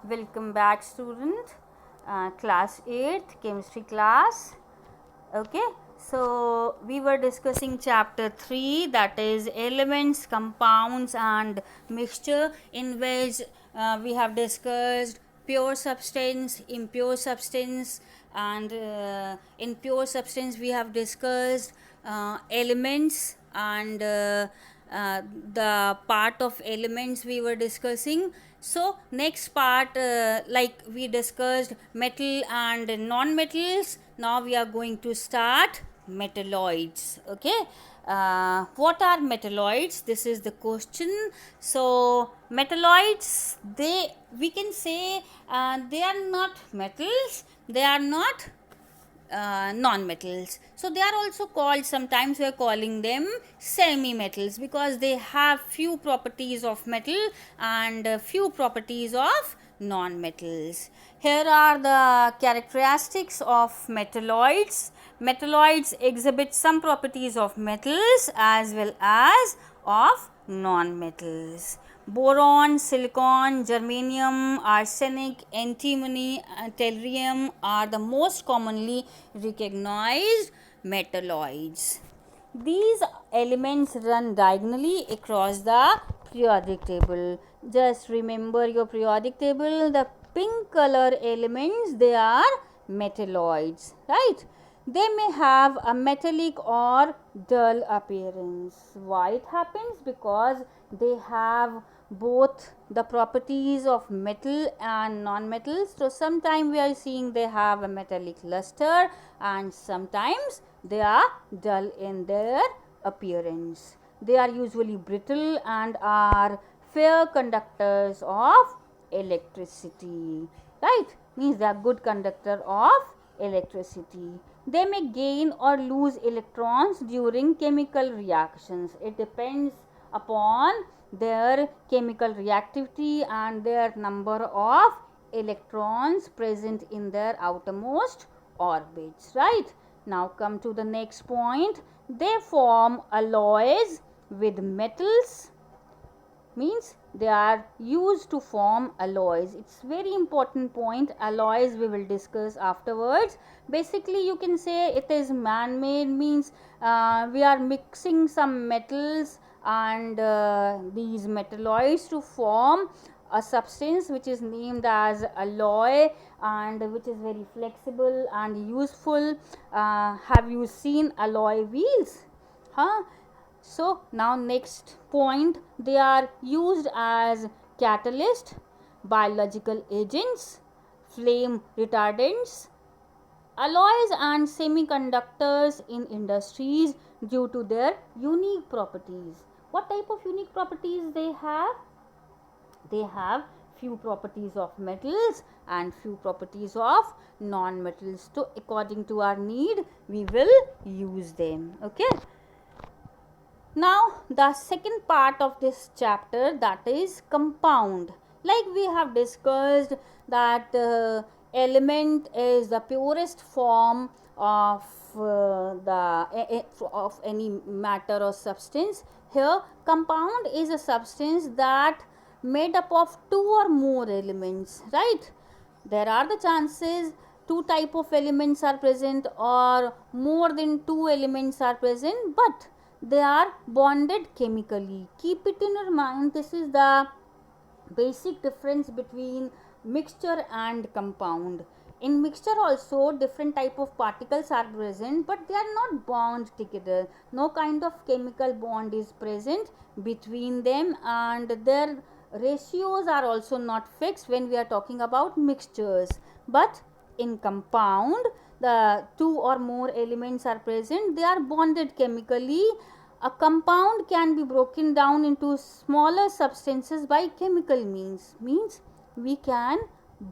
Welcome back, student. Class 8th chemistry class. Okay, so we were discussing chapter 3, that is elements, compounds and mixture, in which we have discussed pure substance, impure substance, and in pure substance we have discussed elements and the part of elements we were discussing. So next part, like we discussed metal and non-metals, now we are going to start metalloids. Okay, what are metalloids? This is the question. So metalloids, they, we can say, they are not metals, they are not non-metals, so they are also called, sometimes we are calling them semi-metals, because they have few properties of metal and few properties of non-metals. Here are the characteristics of metalloids. Metalloids exhibit some properties of metals as well as of non-metals. Boron, silicon, germanium, arsenic, antimony, tellurium are the most commonly recognized metalloids. These elements run diagonally across the periodic table. Just remember your periodic table, the pink color elements, they are metalloids, right? They may have a metallic or dull appearance. Why it happens? Because they have both the properties of metal and non-metals. So sometimes we are seeing they have a metallic luster and sometimes they are dull in their appearance. They are usually brittle and are fair conductors of electricity, right? Means they are good conductor of electricity. They may gain or lose electrons during chemical reactions. It depends upon their chemical reactivity and their number of electrons present in their outermost orbits, right? Now come to the next point. They form alloys with metals, means they are used to form alloys. It's very important point. Alloys we will discuss afterwards. Basically you can say it is man-made, means we are mixing some metals and these metalloids to form a substance which is named as alloy and which is very flexible and useful. Have you seen alloy wheels? Huh? So now next point, they are used as catalyst, biological agents, flame retardants, alloys and semiconductors in industries due to their unique properties. What type of unique properties they have? They have few properties of metals and few properties of non-metals. So according to our need, we will use them. Okay. Now the second part of this chapter, that is compound. Like we have discussed that element is the purest form of of any matter or substance. Here compound is a substance that made up of two or more elements, right? There are the chances two type of elements are present or more than two elements are present, but they are bonded chemically. Keep it in your mind, this is the basic difference between mixture and compound. In mixture also different type of particles are present, but they are not bound together. No kind of chemical bond is present between them and their ratios are also not fixed when we are talking about mixtures. But in compound, the two or more elements are present, they are bonded chemically. A compound can be broken down into smaller substances by chemical means we can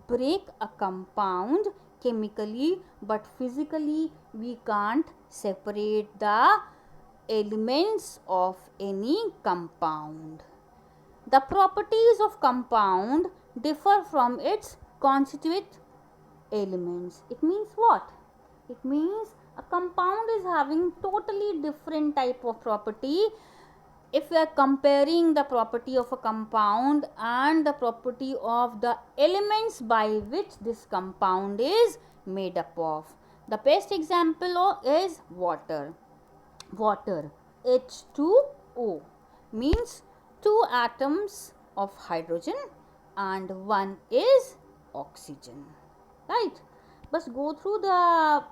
break a compound chemically, but physically we can't separate the elements of any compound. The properties of compound differ from its constituent elements. It means what? It means a compound is having totally different type of property if we are comparing the property of a compound and the property of the elements by which this compound is made up of. The best example is water. Water, H2O, means 2 atoms of hydrogen and 1 is oxygen, right? But go through the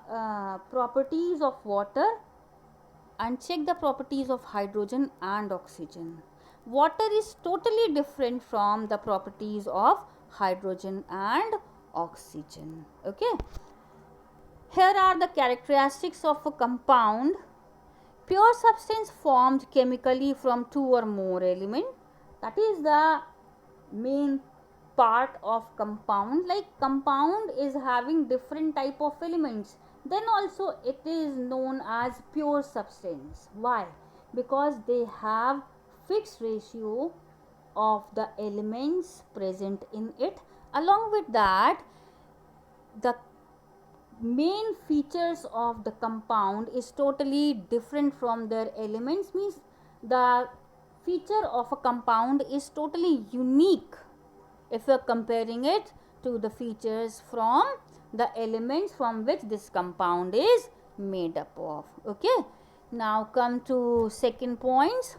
properties of water and check the properties of hydrogen and oxygen. Water is totally different from the properties of hydrogen and oxygen. Okay. Here are the characteristics of a compound. Pure substance formed chemically from 2 or more elements. That is the main part of compound. Like compound is having different type of elements, then also it is known as pure substance. Why? Because they have fixed ratio of the elements present in it. Along with that, the main features of the compound is totally different from their elements, means the feature of a compound is totally unique if we are comparing it to the features from the elements from which this compound is made up of. Okay. Now come to second point.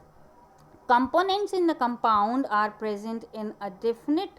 Components in the compound are present in a definite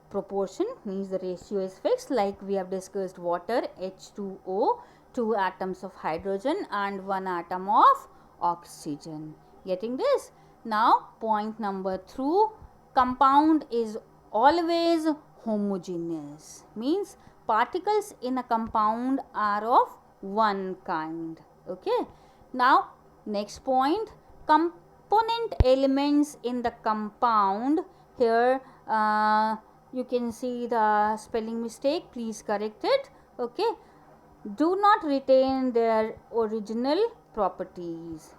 proportion, means the ratio is fixed, like we have discussed water, H2O, 2 atoms of hydrogen and 1 atom of oxygen. Getting this? Now point number 2, compound is always homogeneous, means particles in a compound are of one kind. Okay. Now next point, component elements in the compound. Here you can see the spelling mistake, please correct it. Okay. Do not retain their original properties,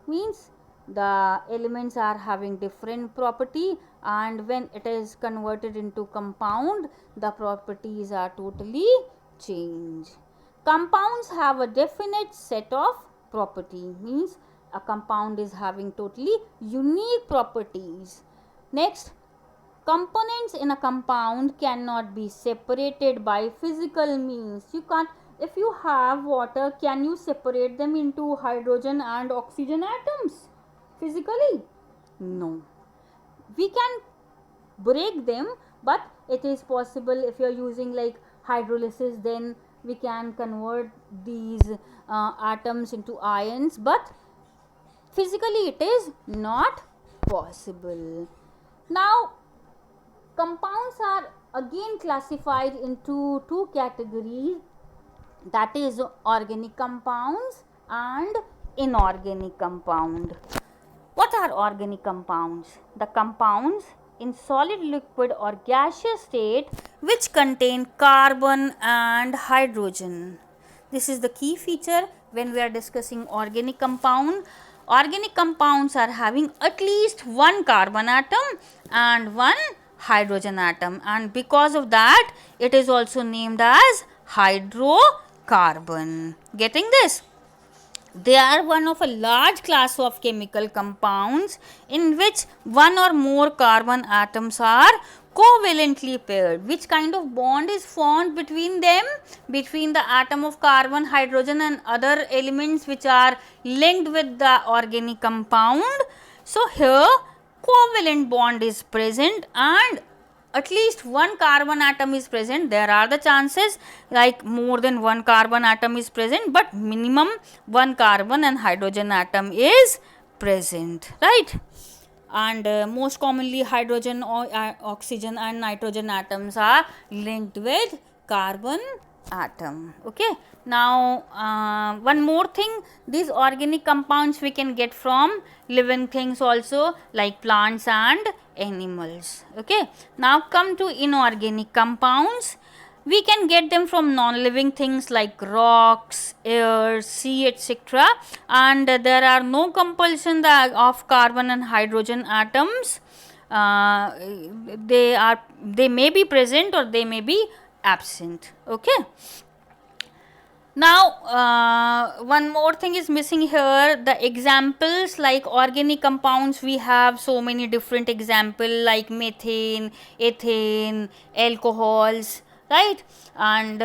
means the elements are having different property, and when it is converted into compound, the properties are totally changed. Compounds have a definite set of property, means a compound is having totally unique properties. Next, components in a compound cannot be separated by physical means. You can't, if you have water, can you separate them into hydrogen and oxygen atoms physically? No. We can break them, but it is possible if you are using like hydrolysis, then we can convert these atoms into ions, but physically it is not possible. Now compounds are again classified into 2 categories, that is organic compounds and inorganic compound. What are organic compounds? The compounds in solid, liquid or gaseous state which contain carbon and hydrogen. This is the key feature when we are discussing organic compound. Organic compounds are having at least 1 carbon atom and 1 hydrogen atom, and because of that it is also named as hydrocarbon. Getting this? They are one of a large class of chemical compounds in which 1 or more carbon atoms are covalently paired. Which kind of bond is formed between them? Between the atom of carbon, hydrogen and other elements which are linked with the organic compound. So here covalent bond is present and at least 1 carbon atom is present. There are the chances like more than 1 carbon atom is present, but minimum 1 carbon and hydrogen atom is present, right? And most commonly hydrogen or oxygen and nitrogen atoms are linked with carbon atom. Okay. Now one more thing, these organic compounds we can get from living things also, like plants and animals. Okay. Now come to inorganic compounds. We can get them from non-living things like rocks, air, sea, etc. And there are no compulsion of carbon and hydrogen atoms. They may be present or they may be absent. Okay. Now, one more thing is missing here. The examples like organic compounds, we have so many different examples like methane, ethane, alcohols, right? And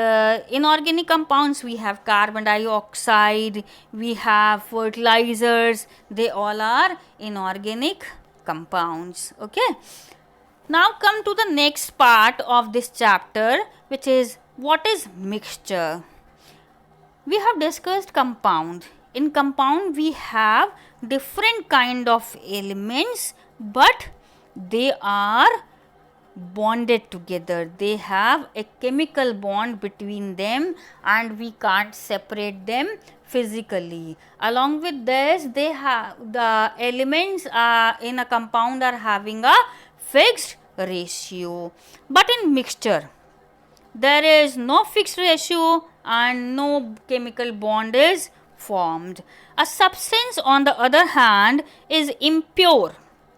inorganic compounds, we have carbon dioxide, we have fertilizers, they all are inorganic compounds. Okay. Now come to the next part of this chapter, which is what is mixture. We have discussed compound. In compound we have different kind of elements, but they are bonded together. They have a chemical bond between them and we can't separate them physically. Along with this, they have the elements in a compound are having a fixed ratio, but in mixture there is no fixed ratio and no chemical bond is formed. A substance, on the other hand, is impure.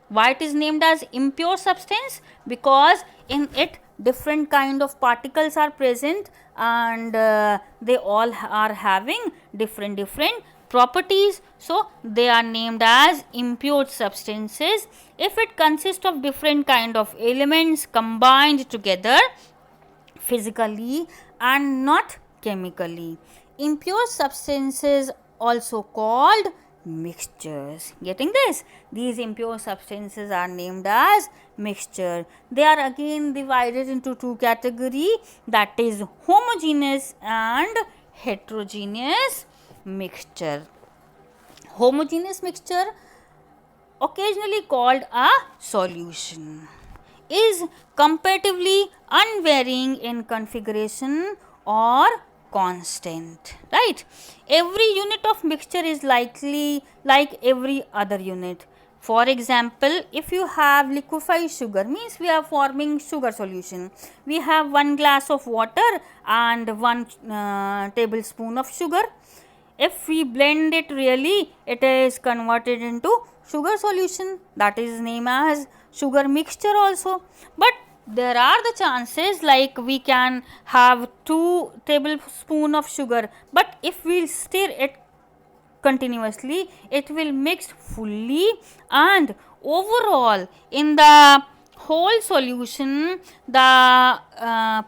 Why it is named as impure substance? Because in it different kind of particles are present and they all are having different properties, so they are named as impure substances. If it consists of different kind of elements combined together physically and not chemically, impure substances also called mixtures. Getting this? These impure substances are named as mixture. They are again divided into two categories, that is homogeneous and heterogeneous mixture. Homogeneous mixture, occasionally called a solution, is comparatively unvarying in configuration or constant, right? Every unit of mixture is likely like every other unit. For example, if you have liquefied sugar, means we are forming sugar solution. We have 1 glass of water and 1 tablespoon of sugar. If we blend it really, it is converted into sugar solution, that is named as sugar mixture also. But there are the chances like we can have 2 tablespoon of sugar, but if we stir it continuously, it will mix fully and overall in the whole solution the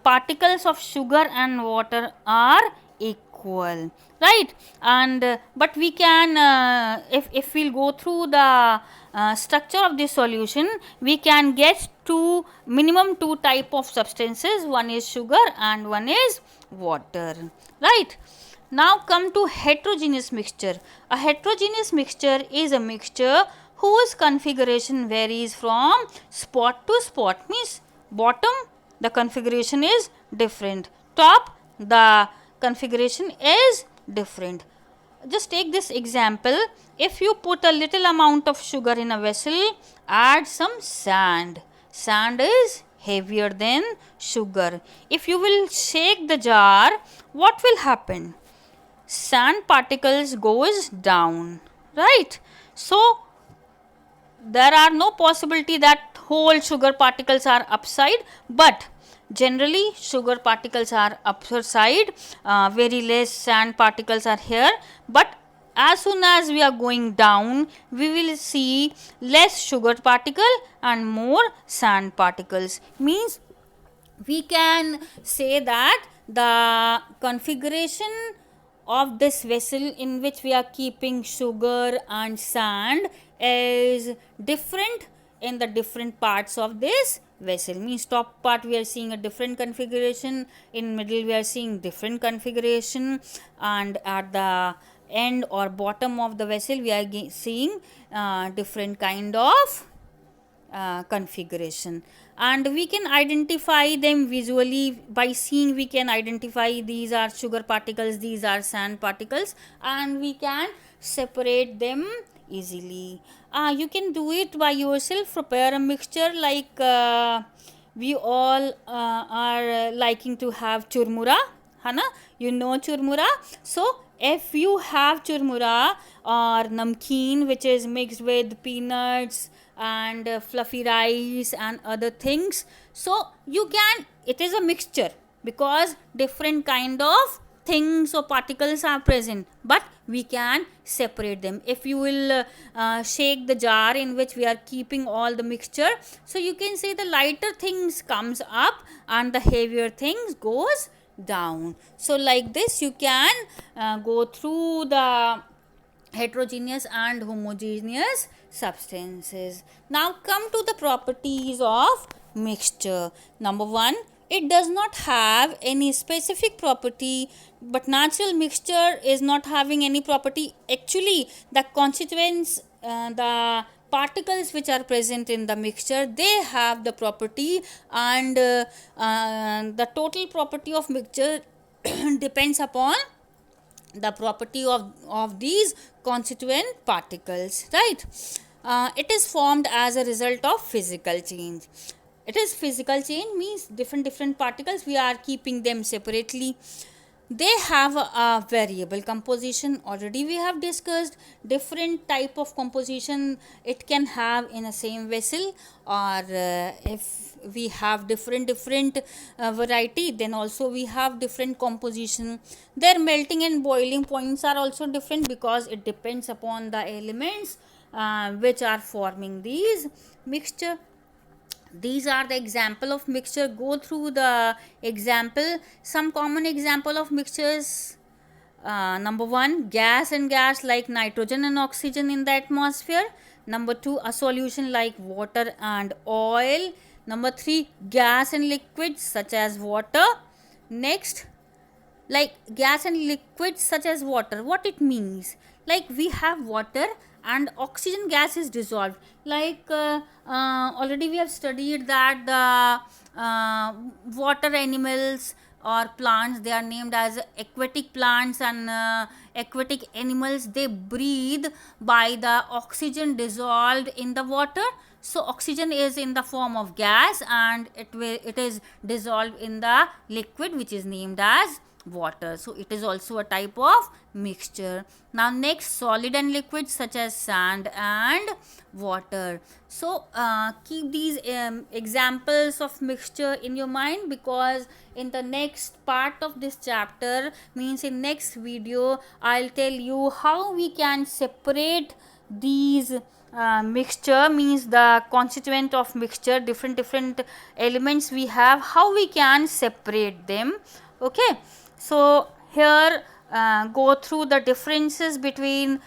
particles of sugar and water are equal, right? And but we can if we'll go through the structure of this solution, we can get two minimum 2 type of substances, one is sugar and one is water, right? Now come to heterogeneous mixture. A heterogeneous mixture is a mixture whose configuration varies from spot to spot, means bottom the configuration is different, top the configuration is different. Just take this example. If you put a little amount of sugar in a vessel, add some sand. Sand is heavier than sugar. If you will shake the jar, what will happen? Sand particles goes down, right? So there are no possibility that whole sugar particles are upside, but generally sugar particles are upper side, very less sand particles are here. But as soon as we are going down, we will see less sugar particle and more sand particles. Means we can say that the configuration of this vessel in which we are keeping sugar and sand is different in the different parts of this vessel. Means top part we are seeing a different configuration, in middle we are seeing different configuration, and at the end or bottom of the vessel we are seeing different kind of configuration. And we can identify them visually by seeing. We can identify these are sugar particles, these are sand particles, and we can separate them easily. You can do it by yourself. Prepare a mixture like we all are liking to have churmura, है ना? You know churmura. So if you have churmura or namkeen, which is mixed with peanuts and fluffy rice and other things, so you can, it is a mixture because different kind of things or particles are present, but we can separate them. If you will shake the jar in which we are keeping all the mixture, so you can say the lighter things comes up and the heavier things goes down. So like this you can go through the heterogeneous and homogeneous substances. Now come to the properties of mixture. Number one, it does not have any specific property, but natural mixture is not having any property. Actually, the constituents, the particles which are present in the mixture, they have the property, and the total property of mixture depends upon the property of these constituent particles, right? It is formed as a result of physical change. It is physical change means different particles, we are keeping them separately. They have a variable composition. Already we have discussed different type of composition it can have in a same vessel, or if we have different variety, then also we have different composition. Their melting and boiling points are also different, because it depends upon the elements which are forming these mixture. These are the example of mixture. Go through the example. Some common example of mixtures. Number one, gas and gas like nitrogen and oxygen in the atmosphere. Number two, a solution like water and oil. Number three, gas and liquids such as water. Next, like gas and liquids such as water, what it means, like we have water and oxygen gas is dissolved, like already we have studied that the water animals or plants, they are named as aquatic plants, and aquatic animals, they breathe by the oxygen dissolved in the water. So oxygen is in the form of gas, and it is dissolved in the liquid which is named as water. So it is also a type of mixture. Now next, solid and liquid such as sand and water. So keep these examples of mixture in your mind, because in the next part of this chapter, means in next video, I'll tell you how we can separate these mixture, means the constituent of mixture, different elements we have, how we can separate them. Okay, so here go through the differences between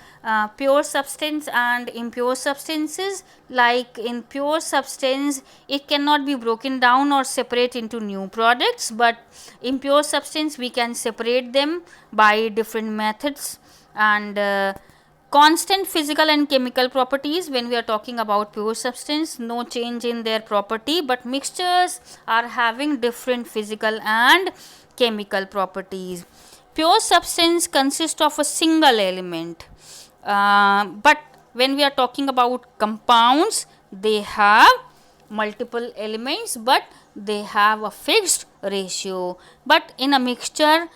pure substance and impure substances. Like in pure substance, it cannot be broken down or separate into new products, but impure substance we can separate them by different methods. And constant physical and chemical properties, when we are talking about pure substance, no change in their property, but mixtures are having different physical and chemical properties. Pure substance consists of a single element, but when we are talking about compounds, they have multiple elements, but they have a fixed ratio. But in a mixture,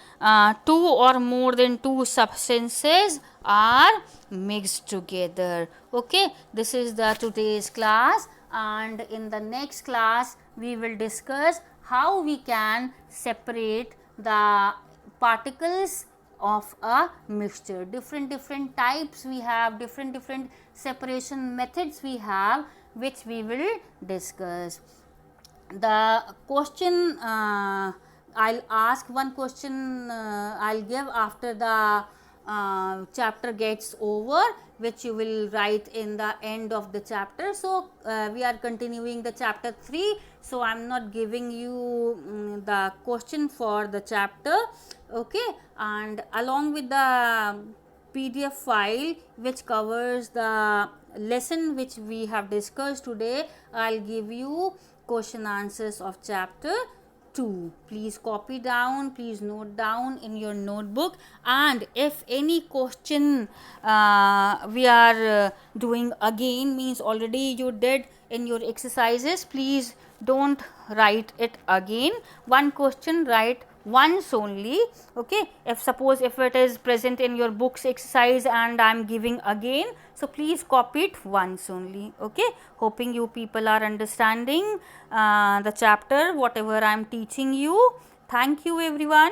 two or more than two substances are mixed together. Okay, this is the today's class, and in the next class we will discuss how we can separate the particles of a mixture. Different types we have, different separation methods we have, which we will discuss. The question I'll ask one question, I'll give after the chapter gets over, which you will write in the end of the chapter. So we are continuing the chapter 3, so I'm not giving you the question for the chapter. Okay, and along with the PDF file which covers the lesson which we have discussed today, I'll give you question answers of chapter 2. Please copy down, please note down in your notebook, and if any question we are doing again, means already you did in your exercises, please don't write it again. One question write once only. Okay, if suppose if it is present in your books exercise and I am giving again, so please copy it once only. Okay, hoping you people are understanding the chapter, whatever I am teaching you. Thank you everyone.